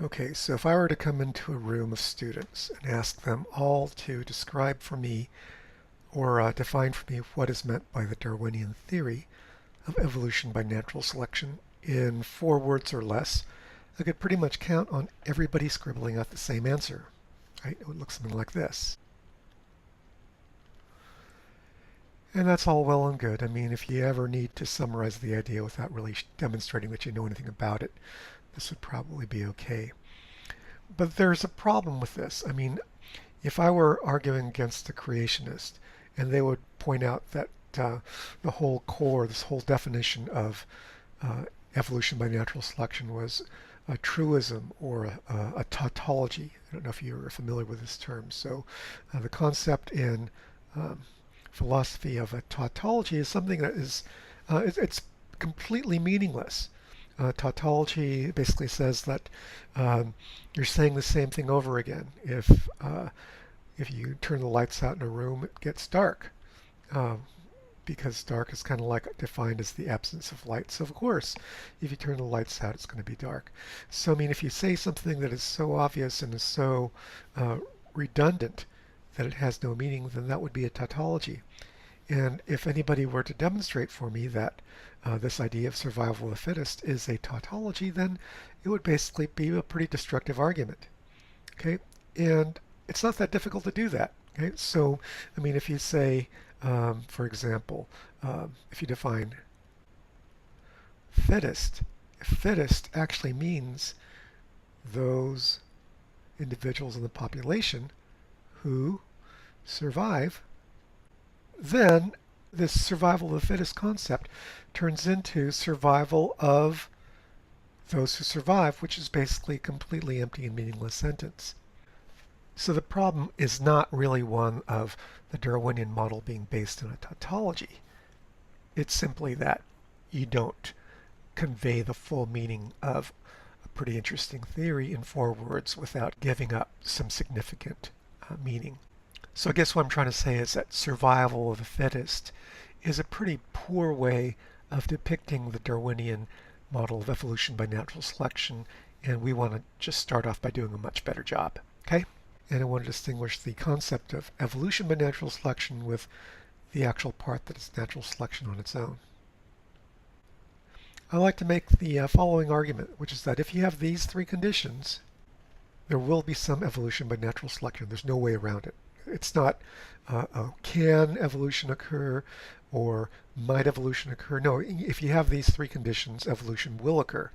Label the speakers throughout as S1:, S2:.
S1: Okay, so if I were to come into a room of students and ask them all to describe for me or define for me what is meant by the Darwinian theory of evolution by natural selection in 4 words or less, I could pretty much count on everybody scribbling out the same answer. Right? It would look something like this. And that's all well and good. I mean, if you ever need to summarize the idea without really demonstrating that you know anything about it, this would probably be okay. But there's a problem with this. I mean, if I were arguing against the creationist, and they would point out that the whole core, this whole definition of evolution by natural selection was a truism or a tautology. I don't know if you're familiar with this term. So the concept in philosophy of a tautology is something that is, it's completely meaningless. Tautology basically says that you're saying the same thing over again. If you turn the lights out in a room, it gets dark. Because dark is kind of like defined as the absence of light. So of course, if you turn the lights out, it's going to be dark. So I mean, if you say something that is so obvious and is so redundant that it has no meaning, then that would be a tautology. And if anybody were to demonstrate for me that this idea of survival of the fittest is a tautology, then it would basically be a pretty destructive argument. Okay, and it's not that difficult to do that. Okay, so I mean, if you say, for example, if you define fittest, if fittest actually means those individuals in the population who survive, then this survival of the fittest concept turns into survival of those who survive, which is basically a completely empty and meaningless sentence. So the problem is not really one of the Darwinian model being based on a tautology. It's simply that you don't convey the full meaning of a pretty interesting theory in 4 words without giving up some significant meaning. So I guess what I'm trying to say is that survival of the fittest is a pretty poor way of depicting the Darwinian model of evolution by natural selection, and we want to just start off by doing a much better job. Okay? And I want to distinguish the concept of evolution by natural selection with the actual part that is natural selection on its own. I like to make the following argument, which is that if you have these 3 conditions, there will be some evolution by natural selection. There's no way around it. It's not can evolution occur or might evolution occur. No, if you have these 3 conditions, evolution will occur.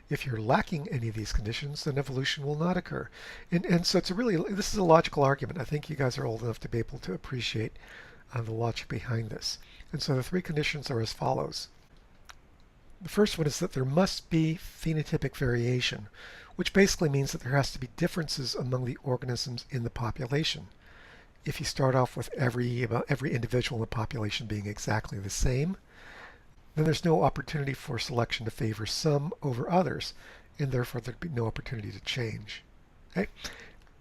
S1: If you're lacking any of these conditions, then evolution will not occur. And so this is a logical argument. I think you guys are old enough to be able to appreciate the logic behind this. And so the 3 conditions are as follows. The first one is that there must be phenotypic variation, which basically means that there has to be differences among the organisms in the population. If you start off with every individual in the population being exactly the same, then there's no opportunity for selection to favor some over others, and therefore there'd be no opportunity to change. Okay,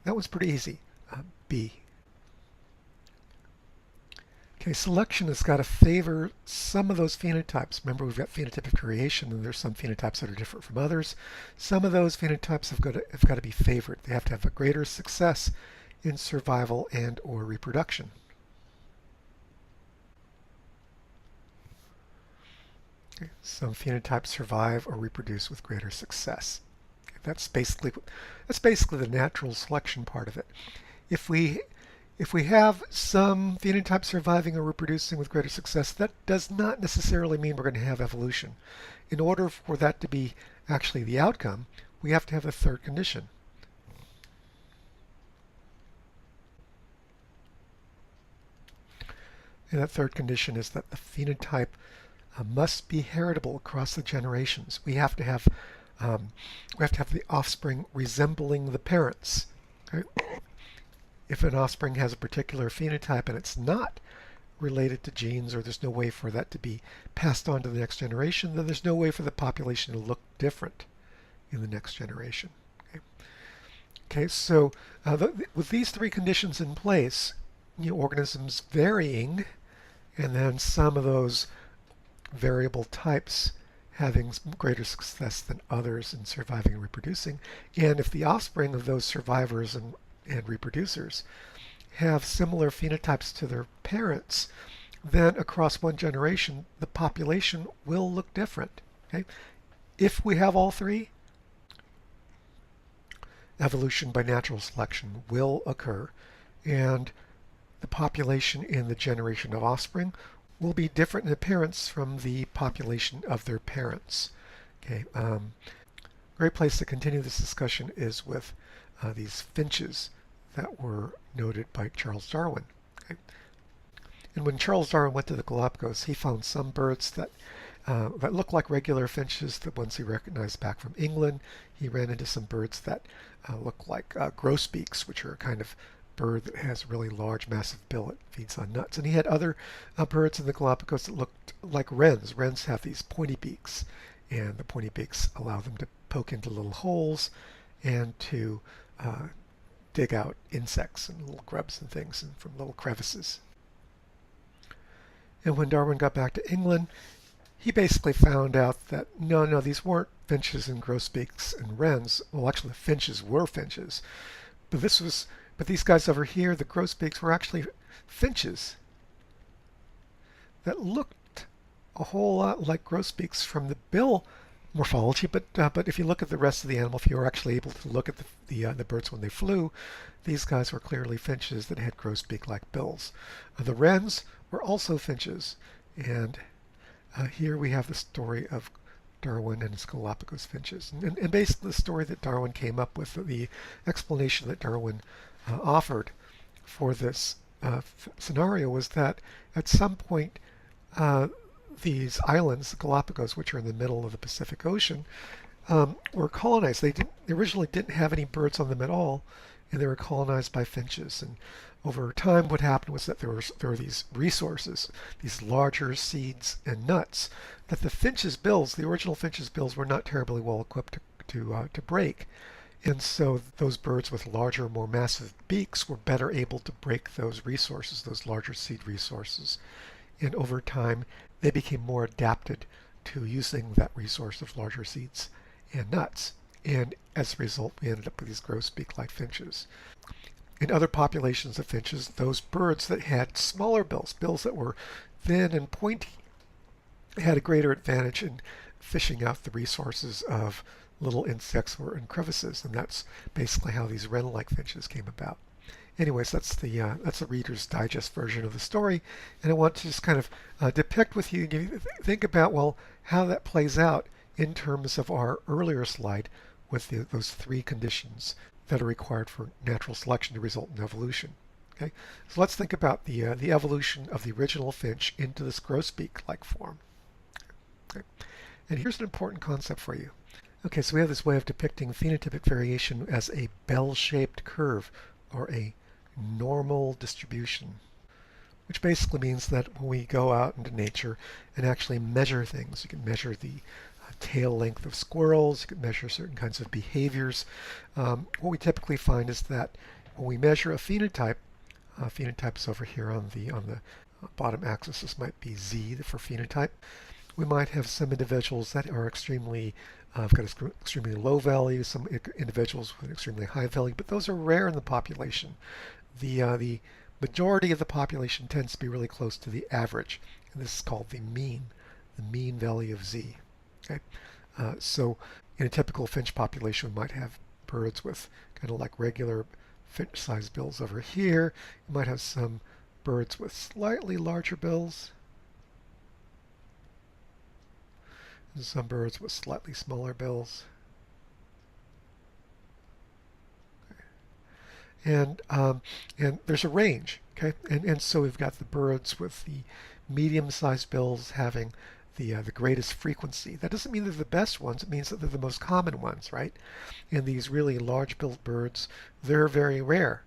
S1: that was pretty easy. B. Okay, selection has got to favor some of those phenotypes. Remember, we've got phenotypic variation, and there's some phenotypes that are different from others. Some of those phenotypes have got to be favored. They have to have a greater success in survival and or reproduction. Okay, some phenotypes survive or reproduce with greater success. Okay, that's basically the natural selection part of it. If we have some phenotypes surviving or reproducing with greater success, that does not necessarily mean we're going to have evolution. In order for that to be actually the outcome, we have to have a third condition. And that third condition is that the phenotype must be heritable across the generations. We have to have the offspring resembling the parents. Okay? If an offspring has a particular phenotype and it's not related to genes, or there's no way for that to be passed on to the next generation, then there's no way for the population to look different in the next generation. Okay, so with these 3 conditions in place, organisms varying, and then some of those variable types having greater success than others in surviving and reproducing. And if the offspring of those survivors and reproducers have similar phenotypes to their parents, then across one generation, the population will look different. Okay? If we have all three, evolution by natural selection will occur, and the population in the generation of offspring will be different in appearance from the population of their parents. Okay, great place to continue this discussion is with these finches that were noted by Charles Darwin. Okay? And when Charles Darwin went to the Galapagos, he found some birds that looked like regular finches, the ones he recognized back from England. He ran into some birds that look like grosbeaks, which are a kind of bird that has a really large, massive bill. It feeds on nuts. And he had other birds in the Galapagos that looked like wrens. Wrens have these pointy beaks, and the pointy beaks allow them to poke into little holes and to dig out insects and little grubs and things and from little crevices. And when Darwin got back to England, he basically found out that no, these weren't finches and grosbeaks and wrens. Well, actually, the finches were finches, but these guys over here, the grosbeaks, were actually finches that looked a whole lot like grosbeaks from the bill morphology. But if you look at the rest of the animal, if you were actually able to look at the birds when they flew, these guys were clearly finches that had grosbeak-like bills. The wrens were also finches, and here we have the story of Darwin and his Galapagos finches. And basically the story that Darwin came up with, the explanation that Darwin offered for this scenario, was that at some point these islands, the Galapagos, which are in the middle of the Pacific Ocean, were colonized. They originally didn't have any birds on them at all, and they were colonized by finches. And over time, what happened was that there were these resources, these larger seeds and nuts, that the finches' bills, the original finches' bills, were not terribly well equipped to break. And so those birds with larger, more massive beaks were better able to break those resources, those larger seed resources. And over time, they became more adapted to using that resource of larger seeds and nuts. And as a result, we ended up with these grosbeak-like finches. In other populations of finches, those birds that had smaller bills that were thin and pointy, had a greater advantage in fishing out the resources of little insects or in crevices, and that's basically how these wren-like finches came about. Anyways, that's the Reader's Digest version of the story, and I want to just kind of depict with you, think about, well, how that plays out in terms of our earlier slide with those three conditions that are required for natural selection to result in evolution. Okay, so let's think about the evolution of the original finch into this grosbeak-like form. Okay. And here's an important concept for you. Okay, so we have this way of depicting phenotypic variation as a bell-shaped curve, or a normal distribution, which basically means that when we go out into nature and actually measure things, you can measure the tail length of squirrels, you can measure certain kinds of behaviors. What we typically find is that when we measure a phenotype, phenotypes over here on the bottom axis, this might be Z for phenotype. We might have some individuals that are extremely got extremely low value, some individuals with extremely high value, but those are rare in the population. The majority of the population tends to be really close to the average, and this is called the mean value of Z. Okay, so in a typical finch population, we might have birds with kind of like regular finch-sized bills over here. You might have some birds with slightly larger bills, and some birds with slightly smaller bills. Okay. And there's a range, okay? And so we've got the birds with the medium-sized bills having the greatest frequency. That doesn't mean they're the best ones. It means that they're the most common ones, right? And these really large-billed birds, they're very rare.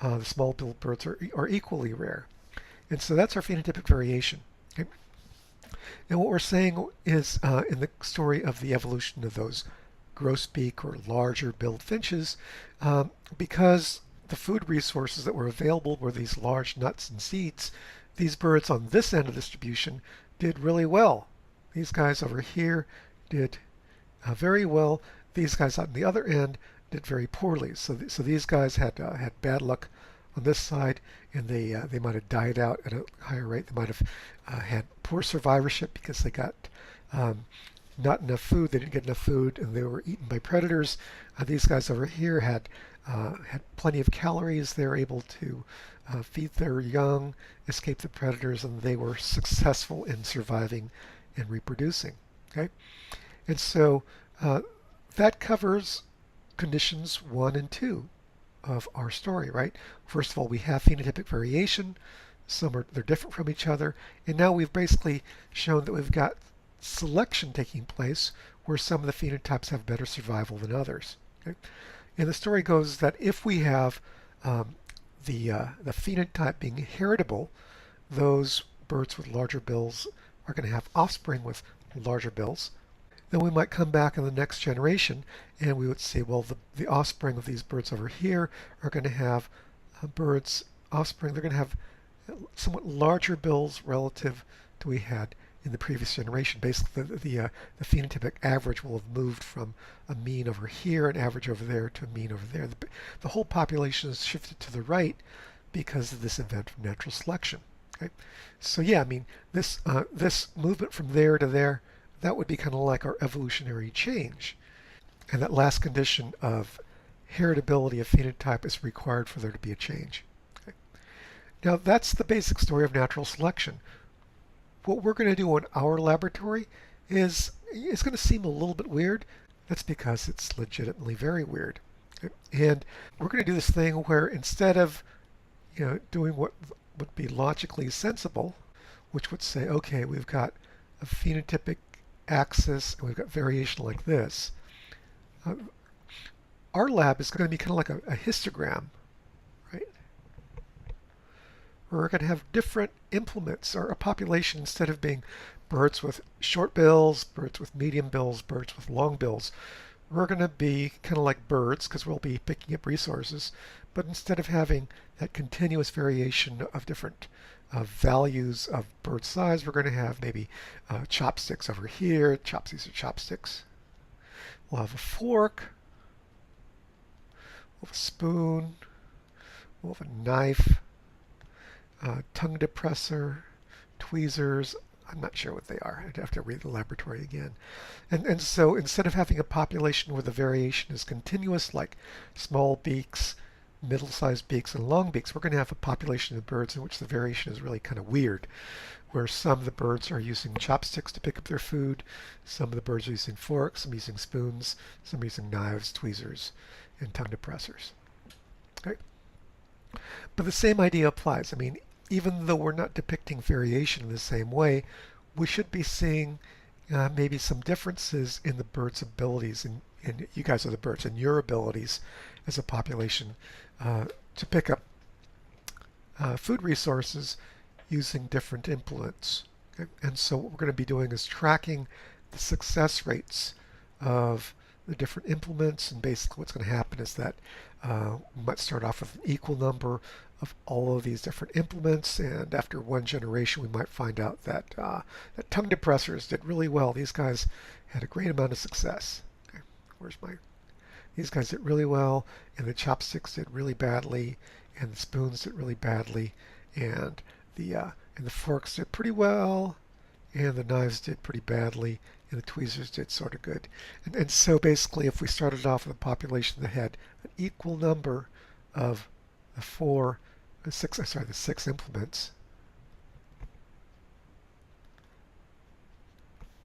S1: The small-billed birds are equally rare. And so that's our phenotypic variation. Okay? And what we're saying is, in the story of the evolution of those grosbeak or larger-billed finches, because the food resources that were available were these large nuts and seeds, these birds on this end of the distribution did really well. These guys over here did very well. These guys on the other end did very poorly. So these guys had bad luck on this side, and they might have died out at a higher rate. They might have had poor survivorship because they got not enough food. They didn't get enough food, and they were eaten by predators. These guys over here had plenty of calories. They were able to feed their young, escape the predators, and they were successful in surviving and reproducing. Okay, and so that covers conditions 1 and 2 of our story, right? First of all, we have phenotypic variation. They're different from each other, and now we've basically shown that we've got selection taking place where some of the phenotypes have better survival than others. Okay? And the story goes that if we have the phenotype being heritable, those birds with larger bills are going to have offspring with larger bills. Then we might come back in the next generation and we would say, well, the offspring of these birds over here are going to have offspring. They're going to have somewhat larger bills relative to we had in the previous generation. Basically, the phenotypic average will have moved from a mean over here, an average over there, to a mean over there. The whole population is shifted to the right because of this event of natural selection. Okay? So yeah, I mean, this movement from there to there, that would be kind of like our evolutionary change. And that last condition of heritability of phenotype is required for there to be a change. Okay? Now, that's the basic story of natural selection. What we're going to do in our laboratory is going to seem a little bit weird. That's because it's legitimately very weird. Okay? And we're going to do this thing where instead of doing what would be logically sensible, which would say, okay, we've got a phenotypic axis and we've got variation like this, our lab is going to be kind of like a histogram, right? We're going to have different implements, or a population, instead of being birds with short bills, birds with medium bills, birds with long bills, we're going to be kind of like birds because we'll be picking up resources. But instead of having that continuous variation of different values of bird size, we're going to have maybe chopsticks over here. These are chopsticks. We'll have a fork. We'll have a spoon. We'll have a knife. Tongue depressor, tweezers. I'm not sure what they are. I'd have to read the laboratory again. And so instead of having a population where the variation is continuous, like small beaks, middle-sized beaks, and long beaks, we're going to have a population of birds in which the variation is really kind of weird, where some of the birds are using chopsticks to pick up their food, some of the birds are using forks, some using spoons, some using knives, tweezers, and tongue depressors. Okay? But the same idea applies. I mean, even though we're not depicting variation in the same way, we should be seeing maybe some differences in the bird's abilities, and you guys are the birds, and your abilities as a population to pick up food resources using different implements. Okay? And so what we're going to be doing is tracking the success rates of the different implements, and basically what's going to happen is that we might start off with an equal number of all of these different implements, and after one generation we might find out that that tongue depressors did really well. These guys had a great amount of success. Okay, these guys did really well, and the chopsticks did really badly, and the spoons did really badly, and the forks did pretty well, and the knives did pretty badly, and the tweezers did sort of good. And so basically, if we started off with a population that had an equal number of the six implements,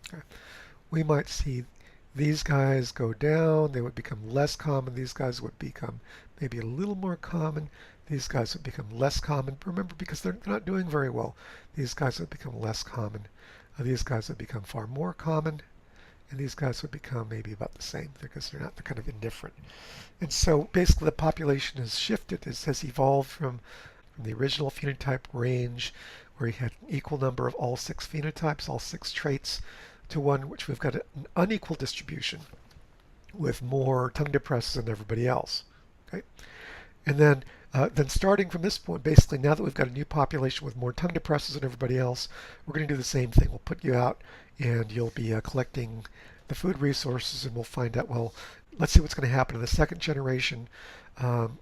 S1: okay, we might see these guys go down. They would become less common. These guys would become maybe a little more common. These guys would become less common. Remember, because they're not doing very well, these guys would become less common. These guys would become far more common, and these guys would become maybe about the same because they're kind of indifferent. And so basically the population has shifted. It has evolved from the original phenotype range where you had an equal number of all 6 phenotypes, all 6 traits, to one which we've got an unequal distribution with more tongue depressors than everybody else. Okay, and then starting from this point, basically now that we've got a new population with more tongue depressors than everybody else, we're going to do the same thing. We'll put you out and you'll be collecting the food resources, and we'll find out, well, let's see what's going to happen in the second generation. Um,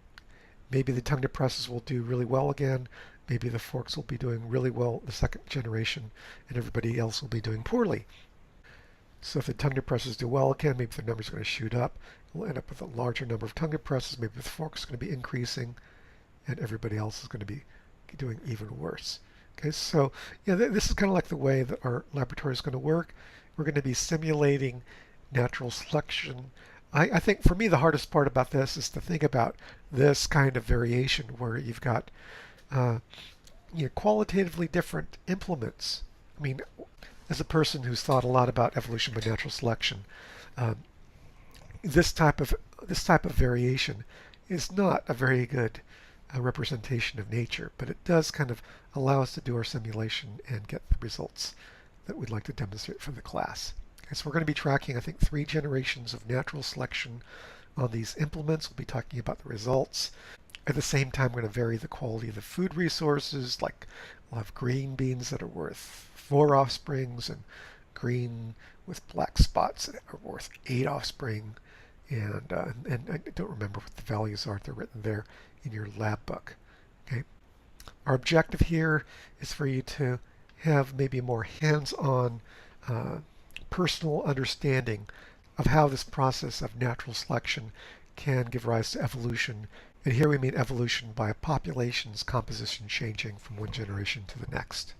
S1: Maybe the tongue depressors will do really well again. Maybe the forks will be doing really well the second generation, and everybody else will be doing poorly. So if the tongue depressors do well again, maybe the numbers are going to shoot up. We'll end up with a larger number of tongue depressors. Maybe the forks are going to be increasing, and everybody else is going to be doing even worse. Okay, so yeah, this is kind of like the way that our laboratory is going to work. We're going to be simulating natural selection. I think for me the hardest part about this is to think about this kind of variation where you've got uh, qualitatively different implements. I mean, as a person who's thought a lot about evolution by natural selection, um, this type of variation is not a very good representation of nature, but it does kind of allow us to do our simulation and get the results that we'd like to demonstrate for the class. Okay, so we're going to be tracking, I think, 3 generations of natural selection on these implements. We'll be talking about the results. At the same time, we're going to vary the quality of the food resources, like we'll have green beans that are worth 4 offsprings and green with black spots that are worth 8 offspring. And I don't remember what the values are. They're written there in your lab book. Okay. Our objective here is for you to have maybe a more hands-on personal understanding of how this process of natural selection can give rise to evolution. And here we mean evolution by a population's composition changing from one generation to the next.